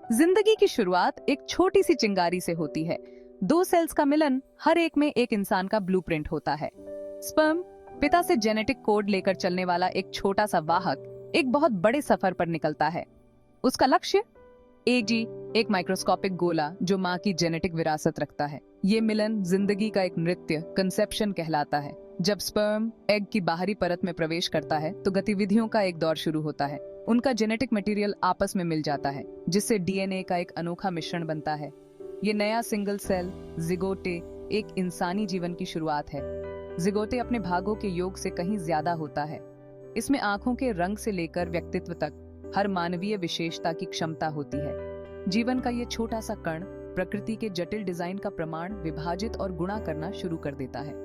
जिंदगी की शुरुआत एक छोटी सी चिंगारी से होती है। दो सेल्स का मिलन, हर एक में एक इंसान का ब्लूप्रिंट होता है। स्पर्म पिता से जेनेटिक कोड लेकर चलने वाला एक छोटा सा वाहक एक बहुत बड़े सफर पर निकलता है। उसका लक्ष्य एजी, एक माइक्रोस्कोपिक गोला जो माँ की जेनेटिक विरासत रखता है। ये मिलन जिंदगी का एक नृत्य, कंसेप्शन कहलाता है। जब स्पर्म एग की बाहरी परत में प्रवेश करता है तो गतिविधियों का एक दौर शुरू होता है। उनका जेनेटिक मटेरियल आपस में मिल जाता है, जिससे डीएनए का एक अनोखा मिश्रण बनता है। ये नया सिंगल सेल जिगोटे एक इंसानी जीवन की शुरुआत है। जिगोटे अपने भागों के योग से कहीं ज्यादा होता है। इसमें आंखों के रंग से लेकर व्यक्तित्व तक हर मानवीय विशेषता की क्षमता होती है। जीवन का ये छोटा सा कण प्रकृति के जटिल डिजाइन का प्रमाण विभाजित और गुणा करना शुरू कर देता है।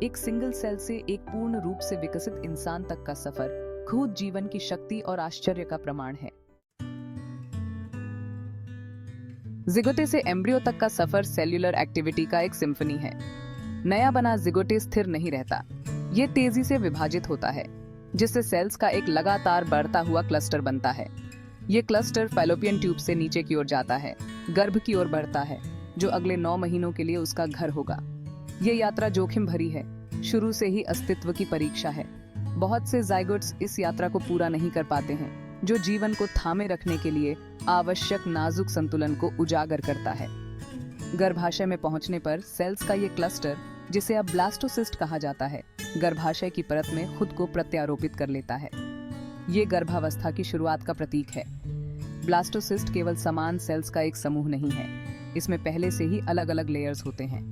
एक सिंगल सेल से एक पूर्ण रूप से विकसित इंसान तक का सफर खुद जीवन की शक्ति और आश्चर्य का प्रमाण है। जिगोटे से एम्ब्रियो तक का सफर सेल्यूलर एक्टिविटी का एक सिम्फनी है। नया बना जिगोटे स्थिर नहीं रहता, ये तेजी से विभाजित होता है, जिससे सेल्स का एक लगातार बढ़ता हुआ क्लस्टर बनता है। ये क्लस्टर फैलोपियन ट्यूब से नीचे की ओर जाता है, गर्भ की ओर बढ़ता है, जो अगले 9 महीनों के लिए उसका घर होगा। ये यात्रा जोखिम भरी है, शुरू से ही अस्तित्व की परीक्षा है। बहुत से जाइगोट्स इस यात्रा को पूरा नहीं कर पाते हैं, जो जीवन को थामे रखने के लिए आवश्यक नाजुक संतुलन को उजागर करता है। गर्भाशय में पहुंचने पर सेल्स का ये क्लस्टर, जिसे अब ब्लास्टोसिस्ट कहा जाता है, गर्भाशय की परत में खुद को प्रत्यारोपित कर लेता है। ये गर्भावस्था की शुरुआत का प्रतीक है। ब्लास्टोसिस्ट केवल समान सेल्स का एक समूह नहीं है, इसमें पहले से ही अलग अलग लेयर्स होते हैं।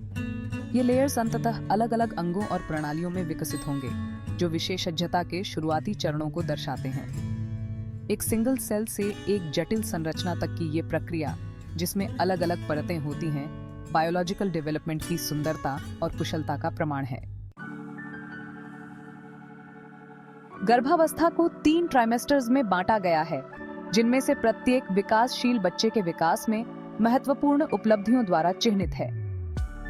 ये लेयर्स अंततः अलग अलग अंगों और प्रणालियों में विकसित होंगे, जो विशेषज्ञता के शुरुआती चरणों को दर्शाते हैं। एक सिंगल सेल से एक जटिल संरचना तक की ये प्रक्रिया, जिसमें अलग अलग परतें होती हैं, बायोलॉजिकल डेवलपमेंट की सुंदरता और कुशलता का प्रमाण है। गर्भावस्था को 3 ट्राइमेस्टर्स में बांटा गया है, जिनमें से प्रत्येक विकासशील बच्चे के विकास में महत्वपूर्ण उपलब्धियों द्वारा चिन्हित है।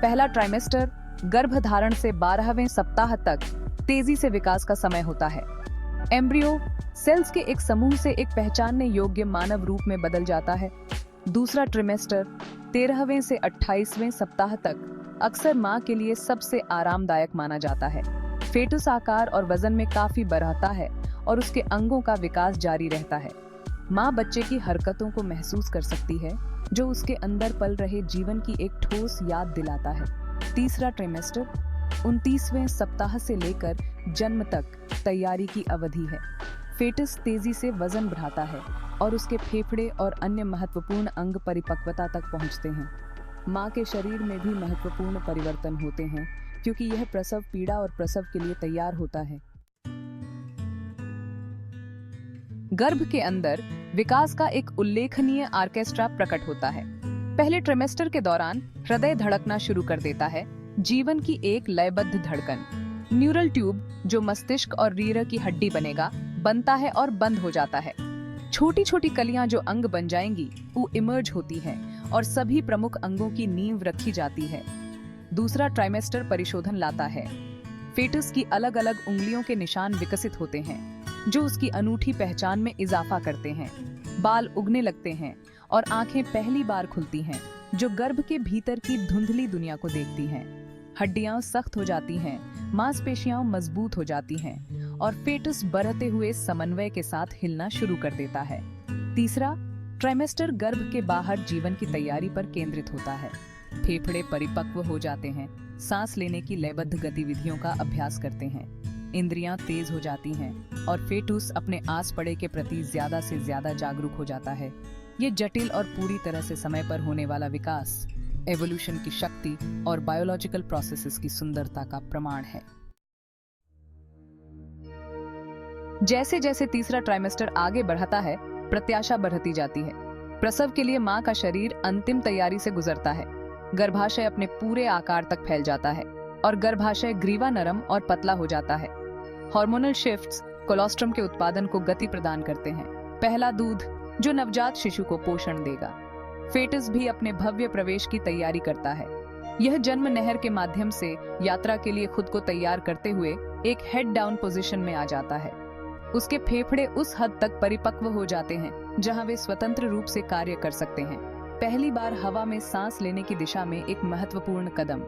पहला ट्राइमेस्टर गर्भधारण से 12वें सप्ताह तक तेजी से विकास का समय होता है। एम्ब्रियो सेल्स के एक समूह से एक पहचानने योग्य मानव रूप में बदल जाता है। दूसरा ट्रिमेस्टर 13वें से 28वें सप्ताह तक अक्सर मां के लिए सबसे आरामदायक माना जाता है। फेटस आकार और वजन में काफी बढ़ता है और उसके अंगों का विकास जारी रहता है। मां बच्चे की हरकतों को महसूस कर सकती है, जो उसके अंदर पल रहे जीवन की एक ठोस याद दिलाता है। तीसरा ट्रिमेस्टर 29वें सप्ताह से लेकर जन्म तक तैयारी की अवधि है। फेटस तेजी से वजन बढ़ाता है और उसके फेफड़े और अन्य महत्वपूर्ण अंग परिपक्वता तक पहुंचते हैं। मां के शरीर में भी महत्वपूर्ण परिवर्तन होते हैं, क्योंकि यह प्रसव पीड़ा और प्रसव के लिए तैयार होता है। गर्भ के अंदर विकास का एक उल्लेखनीय ऑर्केस्ट्रा प्रकट होता है। पहले ट्रिमेस्टर के दौरान हृदय धड़कना शुरू कर देता है, जीवन की एक लयबद्ध धड़कन। न्यूरल ट्यूब, जो मस्तिष्क और रीढ़ की हड्डी बनेगा, बनता है और बंद हो जाता है। छोटी छोटी कलियां जो अंग बन जाएंगी, वो इमर्ज होती हैं और सभी प्रमुख अंगों की नींव रखी जाती है। दूसरा ट्राइमेस्टर परिशोधन लाता है। फेटस की अलग अलग उंगलियों के निशान विकसित होते हैं, जो उसकी अनूठी पहचान में इजाफा करते हैं। बाल उगने लगते हैं और आंखें पहली बार खुलती हैं, जो गर्भ के भीतर की धुंधली दुनिया को देखती हैं। हड्डियां सख्त हो जाती हैं, मांसपेशियां मजबूत हो जाती हैं और फेटस बढ़ते हुए समन्वय के साथ हिलना शुरू कर देता है। तीसरा ट्राइमेस्टर गर्भ के बाहर जीवन की तैयारी पर केंद्रित होता है। फेफड़े परिपक्व हो जाते हैं, सांस लेने की लयबद्ध गतिविधियों का अभ्यास करते हैं, इंद्रियां तेज हो जाती हैं और फेटस अपने आस पड़े के प्रति ज्यादा से ज्यादा जागरूक हो जाता है। ये जटिल और पूरी तरह से समय पर होने वाला विकास एवोल्यूशन की शक्ति और बायोलॉजिकल प्रोसेसेस की सुंदरता का प्रमाण है। जैसे जैसे तीसरा ट्राइमेस्टर आगे बढ़ता है, प्रत्याशा बढ़ती जाती है। प्रसव के लिए मां का शरीर अंतिम तैयारी से गुजरता है। गर्भाशय अपने पूरे आकार तक फैल जाता है और गर्भाशय ग्रीवा नरम और पतला हो जाता है। हार्मोनल शिफ्ट्स कोलोस्ट्रम के उत्पादन को गति प्रदान करते हैं। पहला दूध, जो नवजात शिशु को पोषण देगा। फेटस भी अपने भव्य प्रवेश की तैयारी करता है। यह जन्म नहर के माध्यम से यात्रा के लिए खुद को तैयार करते हुए एक हेड डाउन पोजीशन में आ जाता है। उसके फेफड़े उस हद तक परिपक्व हो जाते हैं जहां वे स्वतंत्र रूप से कार्य कर सकते हैं। पहली बार हवा में सांस लेने की दिशा में एक महत्वपूर्ण कदम।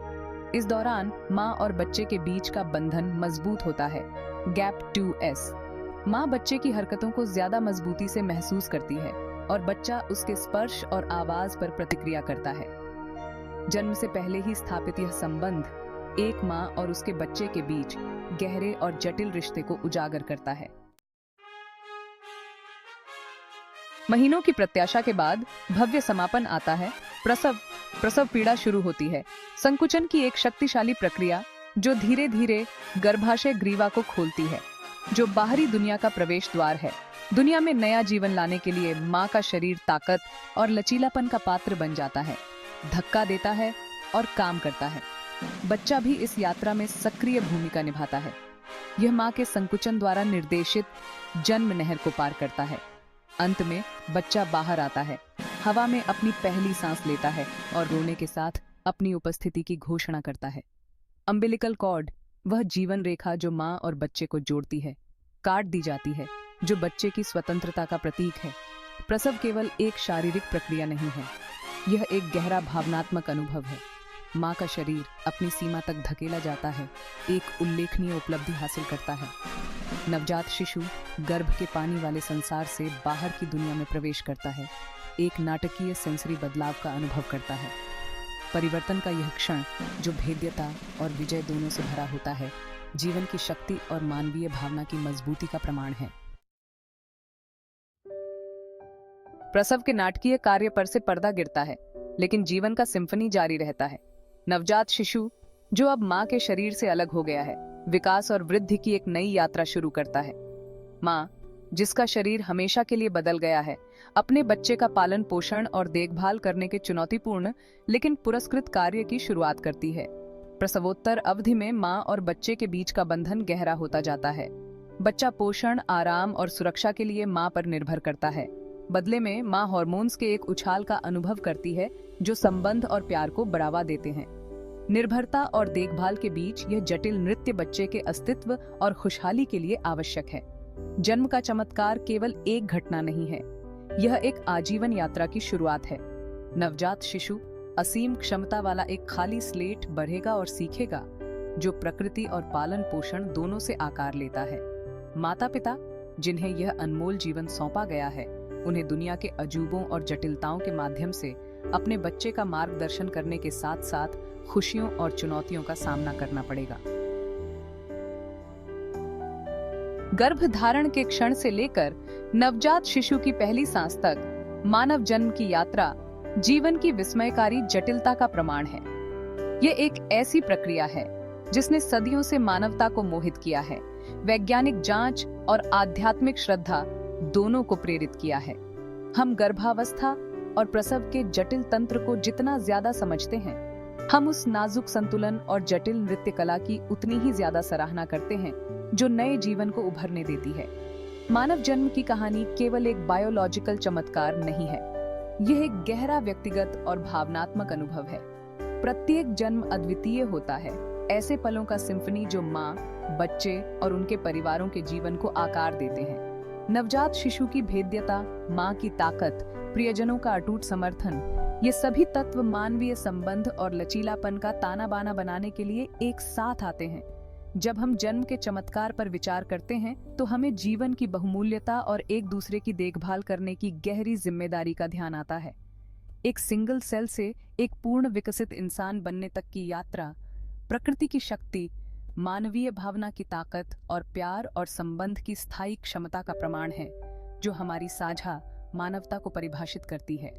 इस दौरान माँ और बच्चे के बीच का बंधन मजबूत होता है। Gap 2S। माँ बच्चे की हरकतों को ज्यादा मजबूती से महसूस करती है और बच्चा उसके स्पर्श और आवाज पर प्रतिक्रिया करता है। जन्म से पहले ही स्थापित यह संबंध एक माँ और उसके बच्चे के बीच गहरे और जटिल रिश्ते को उजागर करता है। महीनों की प्रत्याशा के बाद भव्य समापन आता है। प्रसव पीड़ा शुरू होती है। संकुचन की एक शक्तिशाली प्रक्रिया जो धीरे धीरे गर्भाशय ग्रीवा को खोलती है, जो बाहरी दुनिया का प्रवेश द्वार है। दुनिया में नया जीवन लाने के लिए माँ का शरीर ताकत और लचीलापन का पात्र बन जाता है, धक्का देता है और काम करता है। बच्चा भी इस यात्रा में सक्रिय भूमिका निभाता है। यह माँ के संकुचन द्वारा निर्देशित जन्म नहर को पार करता है। अंत में बच्चा बाहर आता है, हवा में अपनी पहली सांस लेता है और रोने के साथ अपनी उपस्थिति की घोषणा करता है। अम्बिलिकल कॉर्ड, वह जीवन रेखा जो माँ और बच्चे को जोड़ती है, काट दी जाती है, जो बच्चे की स्वतंत्रता का प्रतीक है। प्रसव केवल एक शारीरिक प्रक्रिया नहीं है, यह एक गहरा भावनात्मक अनुभव है। माँ का शरीर अपनी सीमा तक धकेला जाता है, एक उल्लेखनीय उपलब्धि हासिल करता है। नवजात शिशु गर्भ के पानी वाले संसार से बाहर की दुनिया में प्रवेश करता है, एक नाटकीय सेंसरी बदलाव का अनुभव करता है। परिवर्तन का यह क्षण, जो भेद्यता और विजय दोनों से भरा होता है, जीवन की शक्ति और मानवीय भावना की मजबूती का प्रमाण है। प्रसव के नाटकीय कार्य पर से पर्दा गिरता है, लेकिन जीवन का सिम्फनी जारी रहता है। नवजात शिशु, जो अब माँ के शरीर से अलग हो गया है, विकास और वृद्धि की एक नई यात्रा शुरू करता है। माँ, जिसका शरीर हमेशा के लिए बदल गया है, अपने बच्चे का पालन पोषण और देखभाल करने के चुनौतीपूर्ण लेकिन पुरस्कृत कार्य की शुरुआत करती है। प्रसवोत्तर अवधि में माँ और बच्चे के बीच का बंधन गहरा होता जाता है। बच्चा पोषण, आराम और सुरक्षा के लिए माँ पर निर्भर करता है। बदले में माँ हार्मोन्स के एक उछाल का अनुभव करती है, जो संबंध और प्यार को बढ़ावा देते हैं। निर्भरता और देखभाल के बीच यह जटिल नृत्य बच्चे के अस्तित्व और खुशहाली के लिए आवश्यक है। जन्म का चमत्कार केवल एक घटना नहीं है, यह एक आजीवन यात्रा की शुरुआत है। नवजात शिशु असीम क्षमता वाला एक खाली स्लेट बढ़ेगा और सीखेगा, जो प्रकृति और पालन पोषण दोनों से आकार लेता है। माता पिता, जिन्हें यह अनमोल जीवन सौंपा गया है, उन्हें दुनिया के अजूबों और जटिलताओं के माध्यम से अपने बच्चे का मार्गदर्शन करने के साथ साथ खुशियों और चुनौतियों का सामना करना पड़ेगा। गर्भधारण के क्षण से लेकर नवजात शिशु की पहली सांस तक मानव जन्म की यात्रा जीवन की विस्मयकारी जटिलता का प्रमाण है। यह एक ऐसी प्रक्रिया है जिसने सदियों से मानवता को मोहित किया है, वैज्ञानिक जांच और आध्यात्मिक श्रद्धा दोनों को प्रेरित किया है। हम गर्भावस्था और प्रसव के जटिल तंत्र को जितना ज्यादा समझते हैं, हम उस नाजुक संतुलन और जटिल नृत्य कला की उतनी ही ज्यादा सराहना करते हैं जो नए जीवन को उभरने देती है। मानव जन्म की कहानी केवल एक बायोलॉजिकल चमत्कार नहीं है, यह एक गहरा व्यक्तिगत और भावनात्मक अनुभव है। प्रत्येक जन्म अद्वितीय होता है, ऐसे पलों का सिम्फनी जो माँ, बच्चे और उनके परिवारों के जीवन को आकार देते हैं। नवजात शिशु की भेद्यता, माँ की ताकत, प्रियजनों का अटूट समर्थन, ये सभी तत्व मानवीय संबंध और लचीलापन का ताना बाना बनाने के लिए एक साथ आते हैं। जब हम जन्म के चमत्कार पर विचार करते हैं, तो हमें जीवन की बहुमूल्यता और एक दूसरे की देखभाल करने की गहरी जिम्मेदारी का ध्यान आता है। एक सिंगल सेल से एक पूर्ण विकसित इंसान बनने तक की यात्रा प्रकृति की शक्ति, मानवीय भावना की ताकत और प्यार और संबंध की स्थायी क्षमता का प्रमाण है, जो हमारी साझा मानवता को परिभाषित करती है।